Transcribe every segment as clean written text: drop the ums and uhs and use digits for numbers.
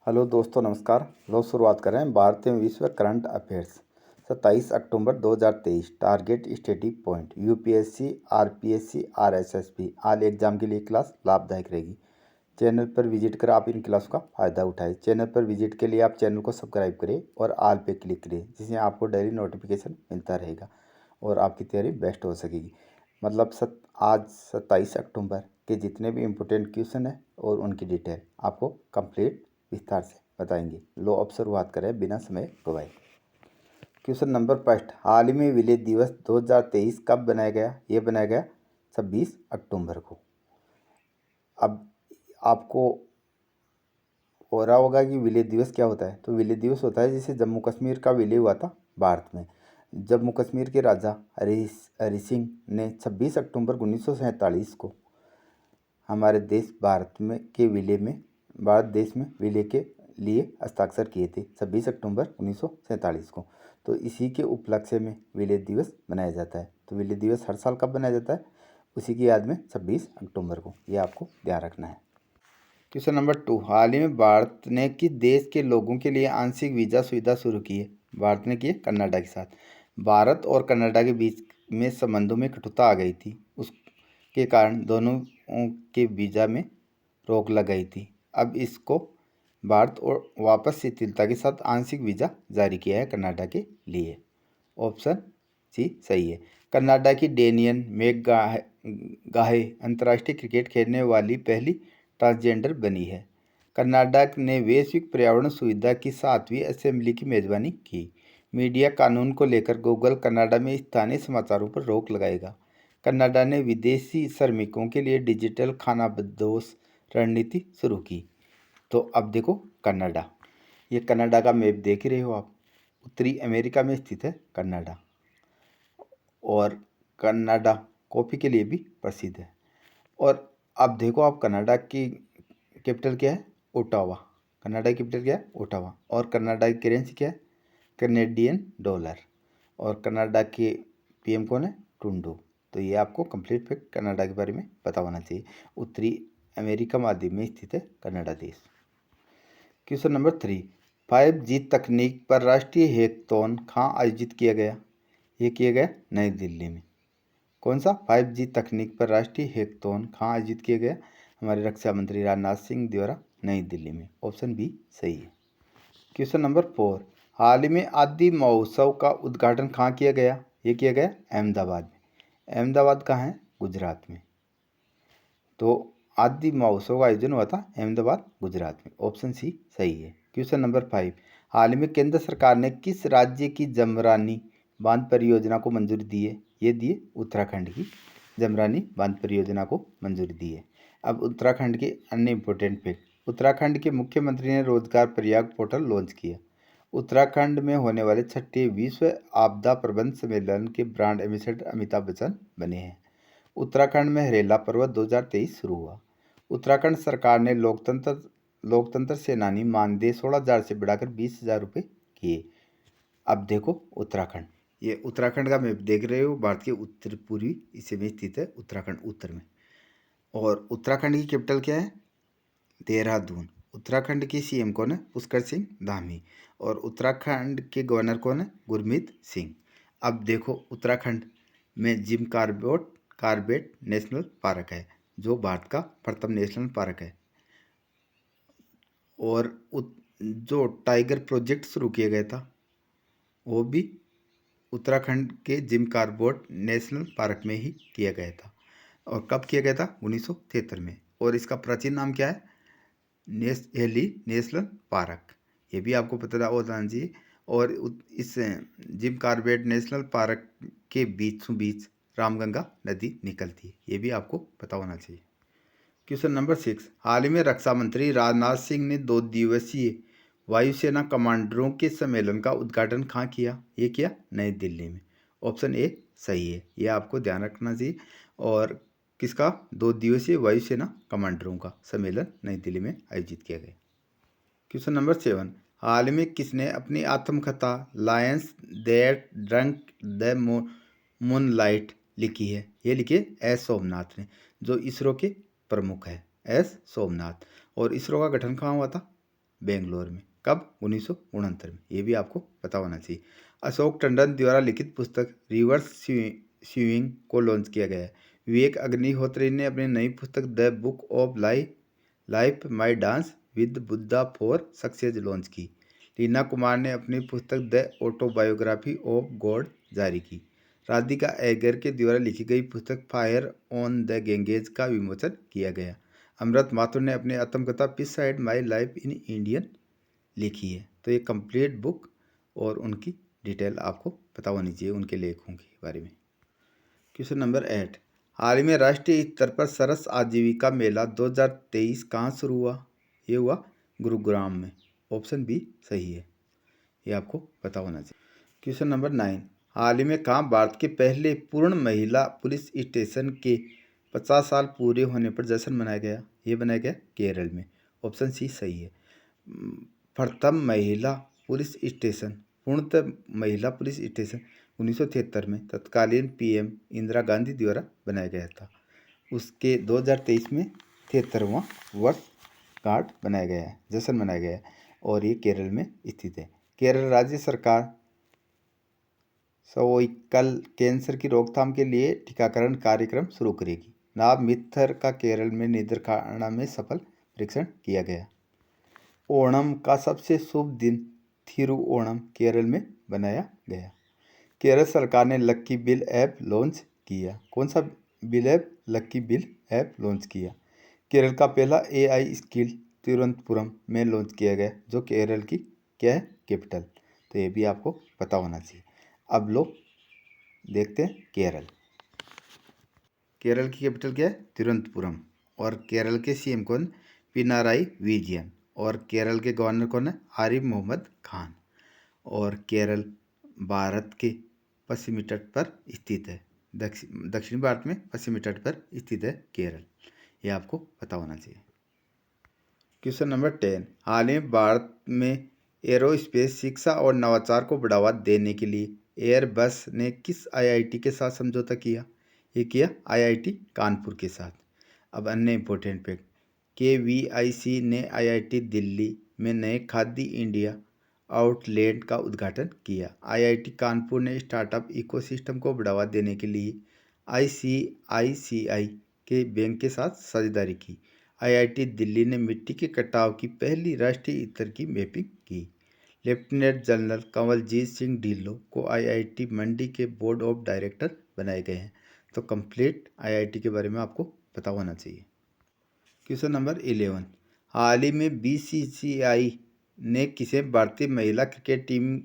Hello दोस्तों, नमस्कार। लो शुरुआत कर रहे हैं भारतीय विश्व करंट अफेयर्स 27 अक्टूबर 2023। Target study point UPSC, RPSC, RSSB all exam के लिए क्लास लाभदायक रहेगी। चैनल पर विजिट कर आप इन क्लास का फ़ायदा उठाएं। चैनल पर विजिट के लिए आप चैनल को सब्सक्राइब करें और आल पे क्लिक करें, जिससे आपको डेली नोटिफिकेशन मिलता रहेगा और आपकी तैयारी बेस्ट हो सकेगी। मतलब आज 27 अक्टूबर के जितने भी इम्पोर्टेंट क्वेश्चन हैं और उनकी डिटेल आपको कंप्लीट विस्तार से बताएंगे। लो अब शुरुआत करें बिना समय गवाए। क्वेश्चन नंबर फर्स्ट, हाल ही में विलेज दिवस 2023 कब बनाया गया? ये बनाया गया 26 अक्टूबर को। अब आपको हो रहा होगा कि विलेज दिवस क्या होता है। तो विलेज दिवस होता है जैसे जम्मू कश्मीर का विलय हुआ था भारत में। जम्मू कश्मीर के राजा हरि सिंह ने 26 अक्टूबर 1947 को हमारे देश भारत देश में विलय के लिए हस्ताक्षर किए थे 26 अक्टूबर 1947 को। तो इसी के उपलक्ष्य में विलय दिवस मनाया जाता है। तो विलय दिवस हर साल कब मनाया जाता है? उसी की याद में 26 अक्टूबर को। ये आपको ध्यान रखना है। क्वेश्चन नंबर 2, हाल ही में भारत ने किस देश के लोगों के लिए आंशिक वीज़ा सुविधा शुरू की है? भारत ने की है कनाडा के साथ। भारत और कनाडा के बीच में संबंधों में कटुता आ गई थी, उसके कारण दोनों के वीज़ा में रोक लगाई थी। अब इसको भारत और वापस शिथिलता के साथ आंशिक वीज़ा जारी किया है कनाडा के लिए। ऑप्शन सी सही है। कनाडा की डेनियन मैकगाहे अंतर्राष्ट्रीय क्रिकेट खेलने वाली पहली ट्रांसजेंडर बनी है। कनाडा ने वैश्विक पर्यावरण सुविधा की 7वीं असेंबली की मेजबानी की। मीडिया कानून को लेकर गूगल कनाडा में स्थानीय समाचारों पर रोक लगाएगा। कनाडा ने विदेशी श्रमिकों के लिए डिजिटल खानाबदोश रणनीति शुरू की। तो अब देखो कनाडा, ये कनाडा का मैप देख ही रहे हो आप। उत्तरी अमेरिका में स्थित है कनाडा और कनाडा कॉफ़ी के लिए भी प्रसिद्ध है। और अब देखो आप, कनाडा की कैपिटल क्या है? ओटावा। कनाडा की कैपिटल क्या है? ओटावा। और कनाडा की करेंसी क्या है? Canadian dollar. और कनाडा के पीएम कौन है? ट्रूडो। तो ये आपको कंप्लीट फैक्ट कनाडा के बारे में पता होना चाहिए। उत्तरी अमेरिका महाद्वीप में स्थित है कनाडा देश। क्वेश्चन नंबर 3, 5G तकनीक पर राष्ट्रीय हैकाथॉन कहाँ आयोजित किया गया? ये किया गया नई दिल्ली में। कौन सा? 5G तकनीक पर राष्ट्रीय हैकाथॉन कहाँ आयोजित किया गया? हमारे रक्षा मंत्री राजनाथ सिंह द्वारा नई दिल्ली में। ऑप्शन बी सही है। क्वेश्चन नंबर 4, हाल ही में आदि महोत्सव का उद्घाटन कहाँ किया गया? ये किया गया अहमदाबाद में। अहमदाबाद कहाँ है? गुजरात में। तो आदि महोत्सव का आयोजन हुआ था अहमदाबाद, गुजरात में। ऑप्शन सी सही है। क्वेश्चन नंबर 5, हाल ही में केंद्र सरकार ने किस राज्य की जमरानी बांध परियोजना को मंजूरी दी है? ये दी है उत्तराखंड की जमरानी बांध परियोजना को मंजूरी दी है। अब उत्तराखंड के अन्य इंपॉर्टेंट फैक्ट, उत्तराखंड के मुख्यमंत्री ने रोजगार प्रयाग पोर्टल लॉन्च किया। उत्तराखंड में होने वाले 6ठे विश्व आपदा प्रबंधन सम्मेलन के ब्रांड एम्बेसडर अमिताभ बच्चन बने हैं। उत्तराखंड में हरेला पर्व 2023 शुरू हुआ। उत्तराखंड सरकार ने लोकतंत्र सेनानी मानदेय 16,000 से बढ़ाकर 20,000 रुपये किए। अब देखो उत्तराखंड, ये उत्तराखंड का मैप देख रहे हो, भारत के उत्तर पूर्वी हिस्से में स्थित है उत्तराखंड, उत्तर में। और उत्तराखंड की कैपिटल क्या है? देहरादून। उत्तराखंड के सीएम कौन है? पुष्कर सिंह धामी। और उत्तराखंड के गवर्नर कौन है? गुरमीत सिंह। अब देखो उत्तराखंड में जिम कार्बेट नेशनल पार्क है, जो भारत का प्रथम नेशनल पार्क है। और जो टाइगर प्रोजेक्ट शुरू किया गया था वो भी उत्तराखंड के जिम कार्बेट नेशनल पार्क में ही किया गया था। और कब किया गया था? 1973 में। और इसका प्राचीन नाम क्या है? Heli national park. ये भी आपको पता होना चाहिए। और इस जिम कार्बेट नेशनल पार्क के बीचों बीच रामगंगा नदी निकलती है, ये भी आपको पता होना चाहिए। क्वेश्चन नंबर 6, हाल ही में रक्षा मंत्री राजनाथ सिंह ने 2 दिवसीय वायुसेना कमांडरों के सम्मेलन का उद्घाटन कहाँ किया? ये किया नई दिल्ली में। ऑप्शन ए सही है, ये आपको ध्यान रखना चाहिए। और किसका? 2 दिवसीय वायुसेना कमांडरों का सम्मेलन नई दिल्ली में आयोजित किया गया। क्वेश्चन नंबर 7, हाल में किसने अपनी आत्मकथा Lions that drunk the moonlight लिखी है? ये लिखी है एस सोमनाथ ने, जो इसरो के प्रमुख है, एस सोमनाथ। और इसरो का गठन कहाँ हुआ था? बेंगलोर में। कब? 1969 में। ये भी आपको पता होना चाहिए। अशोक टंडन द्वारा लिखित पुस्तक रिवर्स स्विंग को लॉन्च किया गया है। विवेक अग्निहोत्री ने अपनी नई पुस्तक the book of life my dance with Buddha for success launch की। रीना कुमार ने अपनी पुस्तक द ऑटोबायोग्राफी ऑफ गॉड जारी की। राधिका ऐगर के द्वारा लिखी गई पुस्तक फायर ऑन द गैंगेज का विमोचन किया गया। अमृत माथुर ने अपनी आत्मकथा peace side my life in Indian लिखी है। तो ये कंप्लीट बुक और उनकी डिटेल आपको पता होनी चाहिए उनके लेखों के बारे में। क्वेश्चन नंबर 8, हाल ही में राष्ट्रीय स्तर पर सरस आजीविका मेला 2023 कहाँ शुरू हुआ? ये हुआ गुरुग्राम में। ऑप्शन बी सही है, ये आपको पता होना चाहिए। क्वेश्चन नंबर 9, हाल ही में कहाँ भारत के पहले पूर्ण महिला पुलिस स्टेशन के 50 साल पूरे होने पर जश्न मनाया गया? ये बनाया गया केरल में। ऑप्शन सी सही है। प्रथम महिला पुलिस स्टेशन, पूर्णतः महिला पुलिस स्टेशन 1973 में तत्कालीन पीएम इंदिरा गांधी द्वारा बनाया गया था। उसके 2023 में 73वां वर्षगांठ बनाया गया है, जश्न मनाया गया है और ये केरल में स्थित है। केरल राज्य सरकार सर्वाइकल कैंसर की रोकथाम के लिए टीकाकरण कार्यक्रम शुरू करेगी। नाभ मित्थर का केरल में नीदरखाना में सफल परीक्षण किया गया। ओणम का सबसे शुभ दिन थिरुओणम केरल में बनाया गया। केरल सरकार ने लक्की बिल ऐप लॉन्च किया। कौन सा बिल ऐप? लक्की बिल ऐप लॉन्च किया। केरल का पहला AI स्किल तिरुवनंतपुरम में लॉन्च किया गया, जो केरल की क्या है? कैपिटल। तो ये भी आपको पता होना चाहिए। अब लोग देखते हैं केरल। केरल की कैपिटल क्या है? तिरुवनंतपुरम। और केरल के CM कौन? पिनाराई विजयन। और केरल के गवर्नर कौन है? आरिफ मोहम्मद खान। और केरल भारत के पश्चिमी तट पर स्थित है। दक्षिणी भारत में पश्चिमी तट पर स्थित है केरल। ये आपको पता होना चाहिए। क्वेश्चन नंबर 10, हाल ही में भारत में एरोस्पेस शिक्षा और नवाचार को बढ़ावा देने के लिए एयरबस ने किस IIT के साथ समझौता किया? ये किया IIT कानपुर के साथ। अब अन्य इंपॉर्टेंट फैक्ट, KVIC ने IIT दिल्ली में नए खादी इंडिया आउटलेट का उद्घाटन किया। IIT कानपुर ने स्टार्टअप इकोसिस्टम को बढ़ावा देने के लिए ICICI के बैंक के साथ साझेदारी की। IIT दिल्ली ने मिट्टी के कटाव की पहली राष्ट्रीय स्तर की मैपिंग की। लेफ्टिनेंट जनरल कंवलजीत सिंह ढिल्लों को IIT मंडी के बोर्ड ऑफ डायरेक्टर बनाए गए हैं। तो कंप्लीट IIT के बारे में आपको पता होना चाहिए। क्वेश्चन नंबर 11, हाल ही में BCCI ने किसे भारतीय महिला क्रिकेट टीम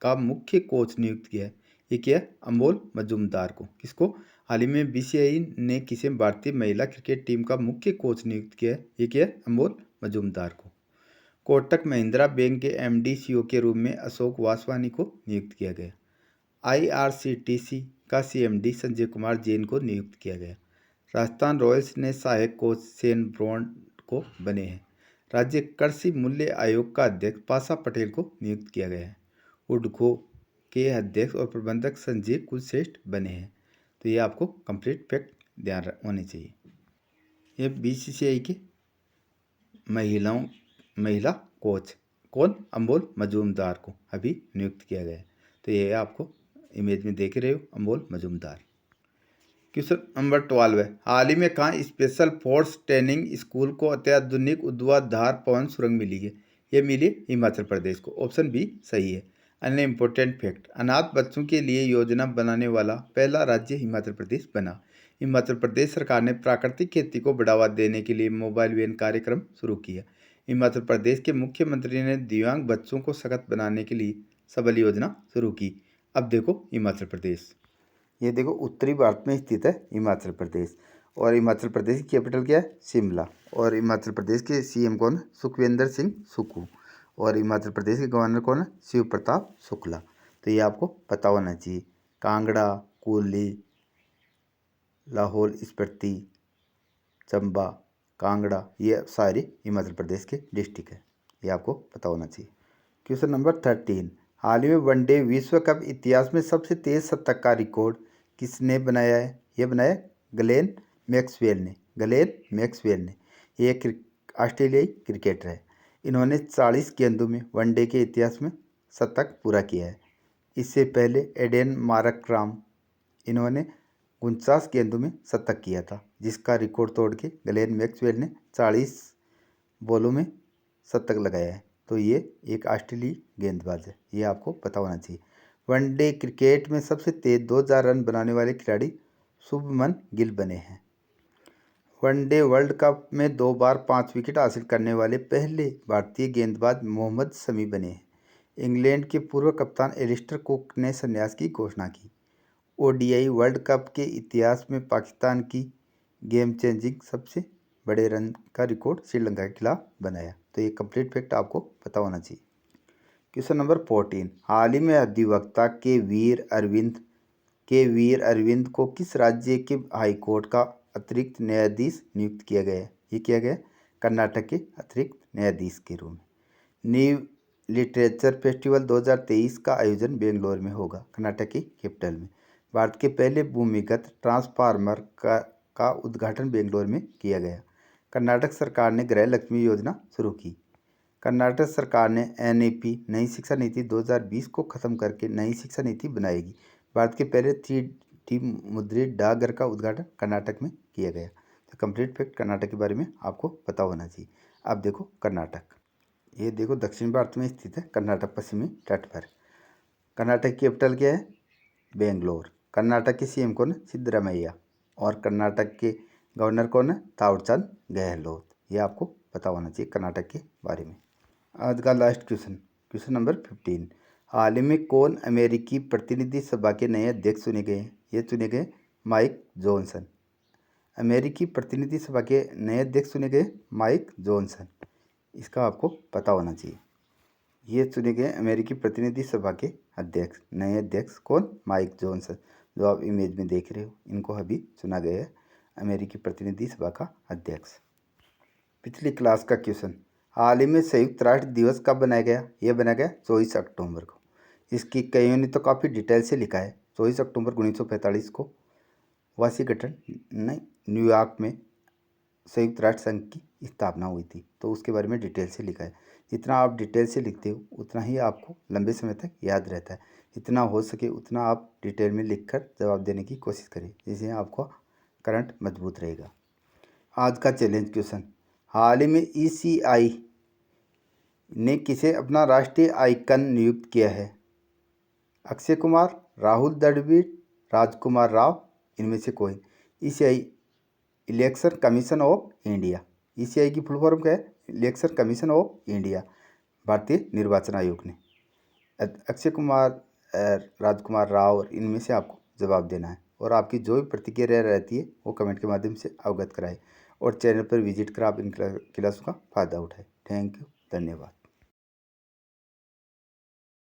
का मुख्य कोच नियुक्त किया है? ये क्या है? अमोल मजूमदार को। किसको? हाल ही में BCCI ने किसे भारतीय महिला क्रिकेट टीम का मुख्य कोच नियुक्त किया है? ये क्या है? अमोल मजूमदार को। कोटक महिंद्रा बैंक के MD CEO के रूप में अशोक वासवानी को नियुक्त किया गया। IRCTC का CMD संजय कुमार जैन को नियुक्त किया गया। राजस्थान रॉयल्स ने सहायक कोच शेन ब्रॉन्ड को बने हैं। राज्य कृषि मूल्य आयोग का अध्यक्ष पासा पटेल को नियुक्त किया गया है। उडको के अध्यक्ष और प्रबंधक संजय कुलश्रेष्ठ बने हैं। तो ये आपको कंप्लीट फैक्ट ध्यान होने चाहिए। ये BCCI के महिला कोच कौन? अमोल मजूमदार को अभी नियुक्त किया गया है। तो ये आपको इमेज में देख रहे हो, अमोल मजूमदार। क्वेश्चन नंबर 12 है, हाल ही में कहाँ स्पेशल फोर्स ट्रेनिंग स्कूल को अत्याधुनिक ऊर्ध्वाधर पवन सुरंग मिली है? ये मिली हिमाचल प्रदेश को। ऑप्शन बी सही है। अन्य इंपॉर्टेंट फैक्ट, अनाथ बच्चों के लिए योजना बनाने वाला पहला राज्य हिमाचल प्रदेश बना। हिमाचल प्रदेश सरकार ने प्राकृतिक खेती को बढ़ावा देने के लिए मोबाइल वैन कार्यक्रम शुरू किया। हिमाचल प्रदेश के मुख्यमंत्री ने दिव्यांग बच्चों को सशक्त बनाने के लिए सबल योजना शुरू की। अब देखो हिमाचल प्रदेश, ये देखो उत्तरी भारत में स्थित है हिमाचल प्रदेश। और हिमाचल प्रदेश की कैपिटल क्या है? शिमला। और हिमाचल प्रदेश के CM कौन है? सुखविंदर सिंह सुक्खू। और हिमाचल प्रदेश के गवर्नर कौन है? शिव प्रताप शुक्ला। तो ये आपको पता होना चाहिए। कांगड़ा, कुल्ली, लाहौल स्पीति, चंबा, कांगड़ा, ये सारे हिमाचल प्रदेश के डिस्ट्रिक्ट है। ये आपको पता होना चाहिए। क्वेश्चन नंबर 13, हाल ही में वनडे विश्व कप इतिहास में सबसे तेज शतक का रिकॉर्ड किसने बनाया है? ये बनाया ग्लेन मैक्सवेल ने। ग्लेन मैक्सवेल ने, ये एक ऑस्ट्रेलियाई क्रिकेटर है। इन्होंने 40 गेंदों में वनडे के इतिहास में शतक पूरा किया है। इससे पहले एडेन मार्कराम इन्होंने 49 गेंदों में शतक किया था, जिसका रिकॉर्ड तोड़ के ग्लेन मैक्सवेल ने 40 बॉलों में शतक लगाया है। तो ये एक ऑस्ट्रेलियाई गेंदबाज है, ये आपको पता होना चाहिए। वनडे क्रिकेट में सबसे तेज 2000 रन बनाने वाले खिलाड़ी शुभमन गिल बने हैं। वनडे वर्ल्ड कप में 2 बार 5 विकेट हासिल करने वाले पहले भारतीय गेंदबाज मोहम्मद शमी बने हैं। इंग्लैंड के पूर्व कप्तान एलिस्टर कुक ने संन्यास की घोषणा की। ओडीआई वर्ल्ड कप के इतिहास में पाकिस्तान की गेम चेंजिंग सबसे बड़े रन का रिकॉर्ड श्रीलंका के खिलाफ बनाया। तो ये कंप्लीट फैक्ट आपको पता होना चाहिए। क्वेश्चन नंबर 14, हाल ही में अधिवक्ता के वीर अरविंद को किस राज्य के हाईकोर्ट का अतिरिक्त न्यायाधीश नियुक्त किया गया है? ये किया गया कर्नाटक के अतिरिक्त न्यायाधीश के रूप में। न्यू लिटरेचर फेस्टिवल 2023 का आयोजन बेंगलोर में होगा, कर्नाटक की कैपिटल में। भारत के पहले भूमिगत ट्रांसफार्मर का उद्घाटन बेंगलोर में किया गया। कर्नाटक सरकार ने गृह लक्ष्मी योजना शुरू की। कर्नाटक सरकार ने एनईपी नई शिक्षा नीति 2020 को खत्म करके नई शिक्षा नीति बनाएगी। भारत के पहले 3D मुद्रित डाकघर का उद्घाटन कर्नाटक में किया गया। तो कंप्लीट फैक्ट कर्नाटक के बारे में आपको पता होना चाहिए। अब देखो कर्नाटक, ये देखो दक्षिण भारत में स्थित है कर्नाटक, पश्चिमी तट पर। कर्नाटक की कैपिटल क्या है? बेंगलोर। कर्नाटक के सीएम कौन है? सिद्धरामैया। और कर्नाटक के गवर्नर कौन है? थावरचंद गहलोत। ये आपको पता होना चाहिए कर्नाटक के बारे में। आज का लास्ट क्वेश्चन, क्वेश्चन नंबर 15, हाल ही में कौन अमेरिकी प्रतिनिधि सभा के नए अध्यक्ष चुने गए? ये चुने गए माइक जॉनसन। अमेरिकी प्रतिनिधि सभा के नए अध्यक्ष चुने गए माइक जॉनसन। इसका आपको पता होना चाहिए। ये चुने गए अमेरिकी प्रतिनिधि सभा के अध्यक्ष, नए अध्यक्ष कौन? माइक जॉनसन, जो आप इमेज में देख रहे हो, इनको अभी चुना गया है अमेरिकी प्रतिनिधि सभा का अध्यक्ष। पिछली क्लास का क्वेश्चन, हाल ही में संयुक्त राष्ट्र दिवस कब बनाया गया? यह बनाया गया 24 अक्टूबर को। इसकी कईयों ने तो काफ़ी डिटेल से लिखा है। 24 अक्टूबर 1945 को वाशिंगटन नहीं न्यूयॉर्क में संयुक्त राष्ट्र संघ की स्थापना हुई थी, तो उसके बारे में डिटेल से लिखा है। जितना आप डिटेल से लिखते हो उतना ही आपको लंबे समय तक याद रहता है। जितना हो सके उतना आप डिटेल में लिखकर जवाब देने की कोशिश करें, जिससे आपको करंट मजबूत रहेगा। आज का चैलेंज क्वेश्चन, हाल ही में ECI ने किसे अपना राष्ट्रीय आइकन नियुक्त किया है? अक्षय कुमार, राहुल द्रविड़, राजकुमार राव, इनमें से कोई। ECI election commission of India. ECI की फुल फॉर्म क्या है? इलेक्शन कमीशन ऑफ इंडिया, भारतीय निर्वाचन आयोग ने। अक्षय कुमार, राजकुमार राव, और इनमें से आपको जवाब देना है। और आपकी जो भी प्रतिक्रिया रहती है वो कमेंट के माध्यम से अवगत कराएं। और चैनल पर विजिट कर आप इन क्लासों का फ़ायदा उठाएं। थैंक यू, धन्यवाद।